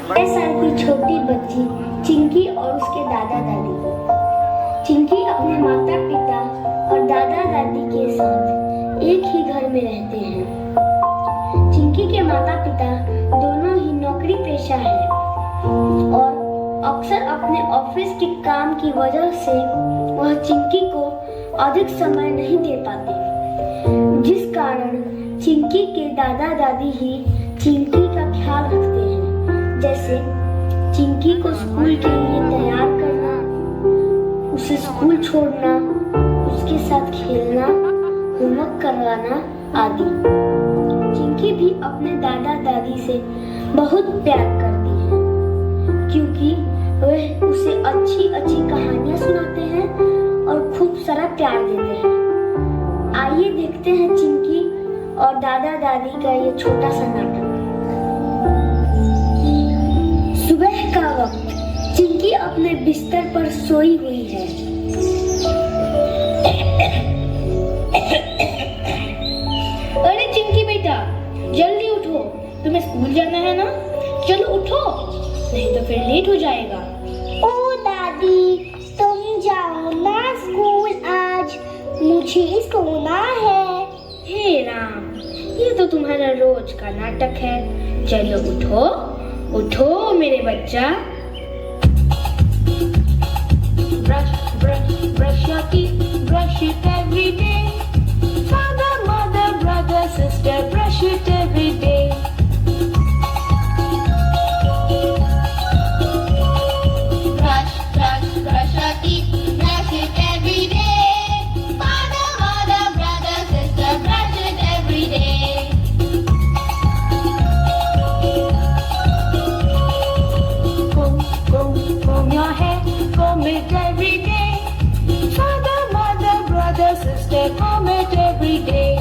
6 साल की छोटी बच्ची चिंकी और उसके दादा दादी। चिंकी अपने माता पिता और दादा दादी के साथ एक ही घर में रहते हैं। चिंकी के माता पिता दोनों ही नौकरी पेशा है और अक्सर अपने ऑफिस के काम की वजह से वह चिंकी को अधिक समय नहीं दे पाते, जिस कारण चिंकी के दादा दादी ही चिंकी का ख्याल रखते हैं, जैसे चिंकी को स्कूल के लिए तैयार करना, उसे स्कूल छोड़ना, उसके साथ खेलना, होमवर्क करवाना आदि। चिंकी भी अपने दादा दादी से बहुत प्यार करती है, क्योंकि वह उसे अच्छी अच्छी कहानियां सुनाते हैं और खूब सारा प्यार देते हैं। आइए देखते हैं चिंकी और दादा दादी का ये छोटा सा नाटक। सुबह का वक्त, चिंकी अपने बिस्तर पर सोई हुई है। अरे चिंकी बेटा, जल्दी उठो, तुम्हें स्कूल जाना है ना। चलो उठो, नहीं तो फिर लेट हो जाएगा। ओ दादी, तुम जाओ ना स्कूल आज, मुझे सोना है। हे राम, ये तो तुम्हारा रोज का नाटक है। चलो उठो, उठो मेरे बच्चा। Brush brush brush your teeth, brush it every day. Father mother brother sister, brush it every day. Comb it every day.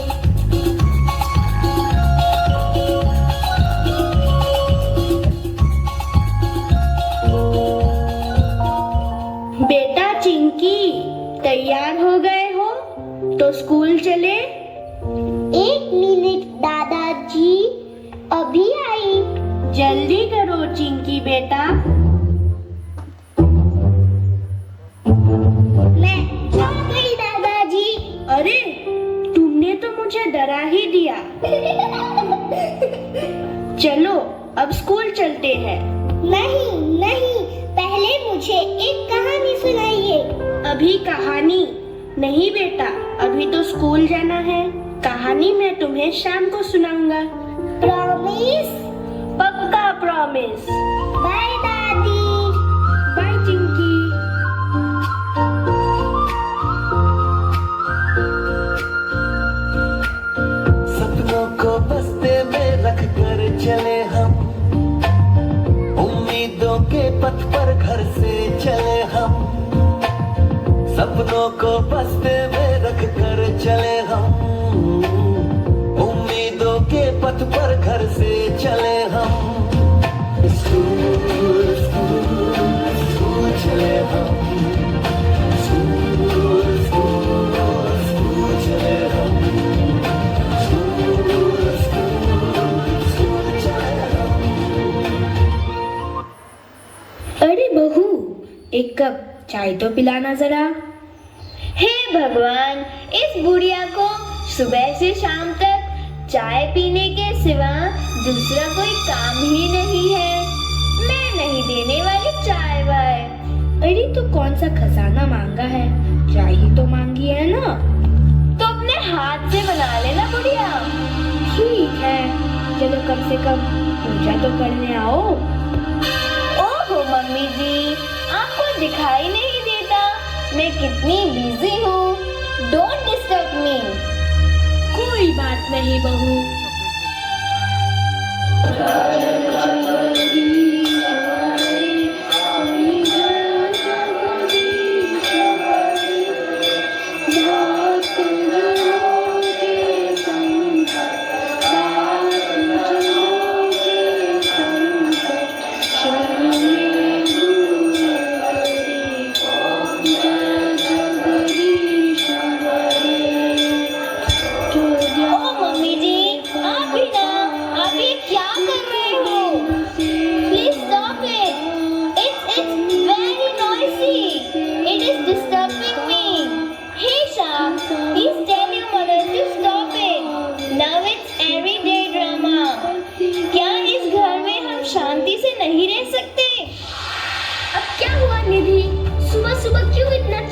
बेटा चिंकी, तैयार हो गए हो तो स्कूल चले। 1 मिनट दादाजी, अभी आई। जल्दी करो चिंकी बेटा। मैं आ गई दादाजी। अरे, तुमने तो मुझे डरा ही दिया। चलो अब स्कूल चलते हैं। नहीं नहीं, पहले मुझे एक कहानी सुनाइए। अभी कहानी नहीं बेटा, अभी तो स्कूल जाना है। कहानी मैं तुम्हें शाम को सुनाऊंगा। प्रॉमिस? पक्का प्रॉमिस। बाय दादी। बाय चिंकी। सपनों को बस्ते में रख कर चले हम, उम्मीदों के पथ पर घर से चले हम। सपनों को बस्ते में रख कर चले हम, उम्मीदों के पथ पर घर से चले हम। स्कूल स्कूल स्कूल चले हम, स्कूल स्कूल स्कूल चले हम। अरे बहू, एक कप चाय तो पिलाना जरा। हे भगवान, इस बुढ़िया को सुबह से शाम तक चाय पीने के सिवा दूसरा कोई काम ही नहीं है। मैं नहीं देने वाली चाय वाय। अरे तो कौन सा खजाना मांगा है, चाय ही तो मांगी है ना। तो अपने हाथ से बना लेना बुढ़िया। ठीक है, चलो कम से कम पूजा तो करने आओ। ओहो मम्मी जी, आपको दिखाई नहीं देता मैं कितनी बिजी हूँ। Don't disturb me. कोई बात नहीं बहू। ओ मम्मी जी, आप भी ना, आप ये क्या कर रहे हो?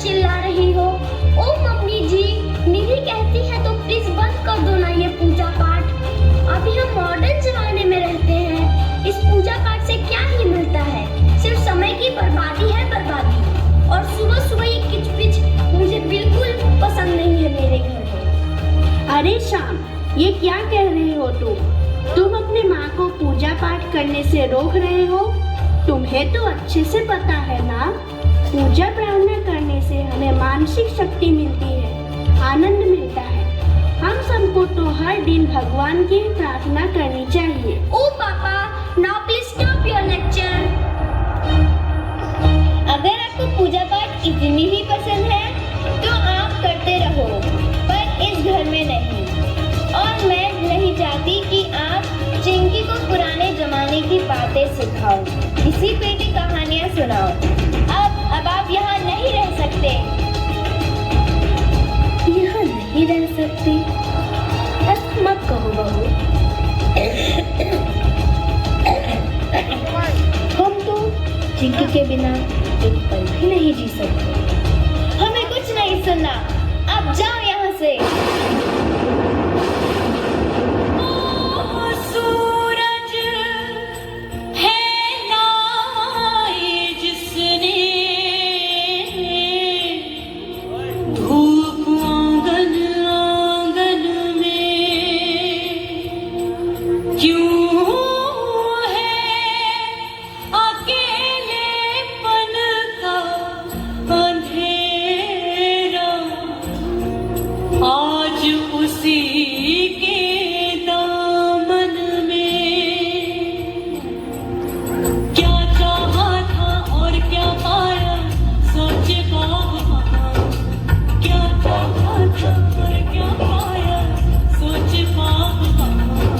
चिल्ला रही हो? ओ मम्मी जी, निधि कहती है तो प्लीज बंद कर दो ना ये पूजा पाठ। अभी हम मॉडर्न जमाने में रहते हैं। इस पूजा पाठ से क्या ही मिलता है? सिर्फ समय की बर्बादी है, बर्बादी। और सुबह सुबह ये किचपिच मुझे बिल्कुल पसंद नहीं है मेरे घर में। अरे श्याम, ये क्या कह रहे हो तुम अपने माँ को पूजा पाठ करने से रोक रहे हो? तुम्हें तो अच्छे से पता है ना, पूजा प्रार्थना करने से हमें मानसिक शक्ति मिलती है, आनंद मिलता है। हम सबको तो हर दिन भगवान की प्रार्थना करनी चाहिए। ओ पापा, now please stop your lecture. अगर आपको पूजा पाठ इतनी ही पसंद है तो आप करते रहो, पर इस घर में नहीं। और मैं नहीं चाहती कि आप चिंकी को पुराने जमाने की बातें सिखाओ, किसी पेटी कहानियाँ सुनाओ। अब आप यहाँ नहीं रह सकते। यहाँ नहीं रह सकती? ऐसा मत कहो बहू। हम तो चिंकी के बिना एक पल भी नहीं जी सकते। हमें कुछ नहीं सुनना, अब जाओ यहाँ से।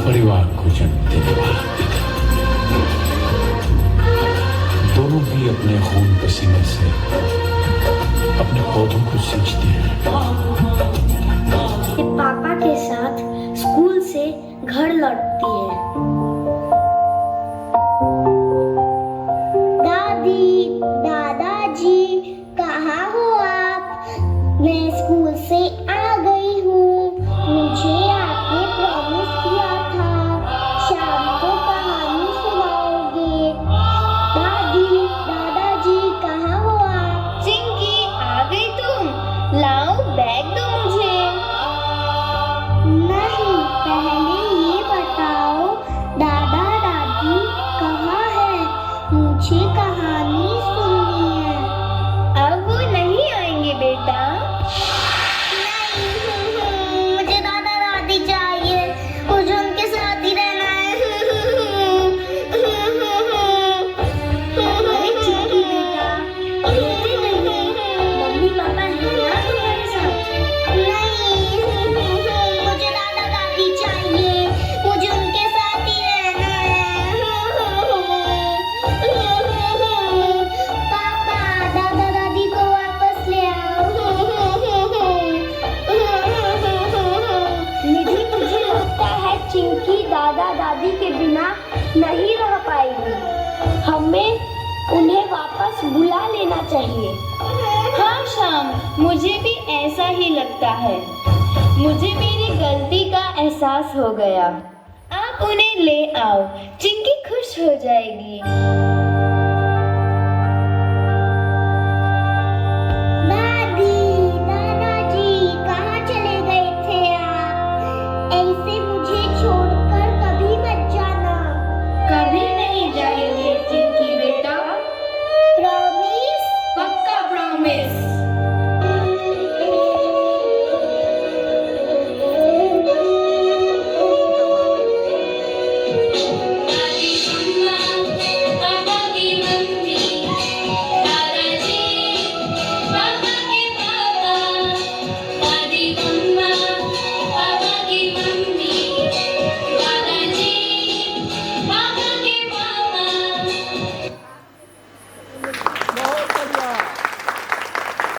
परिवार को जन्म देने वाला दोनों भी अपने खून पसीने से अपने पौधों को सींचते हैं। ये पापा के साथ स्कूल से घर लौटती है। दादी, दादाजी, कहाँ हो आप? मैं स्कूल से आ गई हूँ। मुझे आपने प्रॉमिस किया था शाम को कहानी सुनाओगे। दादी, दादाजी, कहाँ हो आप? चिंकी, आ गई तुम? लाओ बैग दो मुझे। नहीं, पहले ये बताओ दादा दादी कहाँ है? मुझे कहानी सुननी है। अब वो नहीं आएंगे बेटा। मुझे दादा दादी चाहिए, मुझे उनके साथ ही रहना है। अरे चिंकी बेटा, रोते नहीं, मम्मी पापा हैं ना तुम्हारे साथ। नहीं, मुझे दादा दादी चाहिए, मुझे उनके साथ ही रहना है। पापा, दादा दादी को वापस ले आओ। निधि, मुझे लगता है चिंकी दादा दादी के बिना नहीं रह पाएगी। हमें उन्हें वापस बुला लेना चाहिए। हाँ श्याम, मुझे भी ऐसा ही लगता है। मुझे मेरी गलती का एहसास हो गया। आप उन्हें ले आओ, चिंकी खुश हो जाएगी।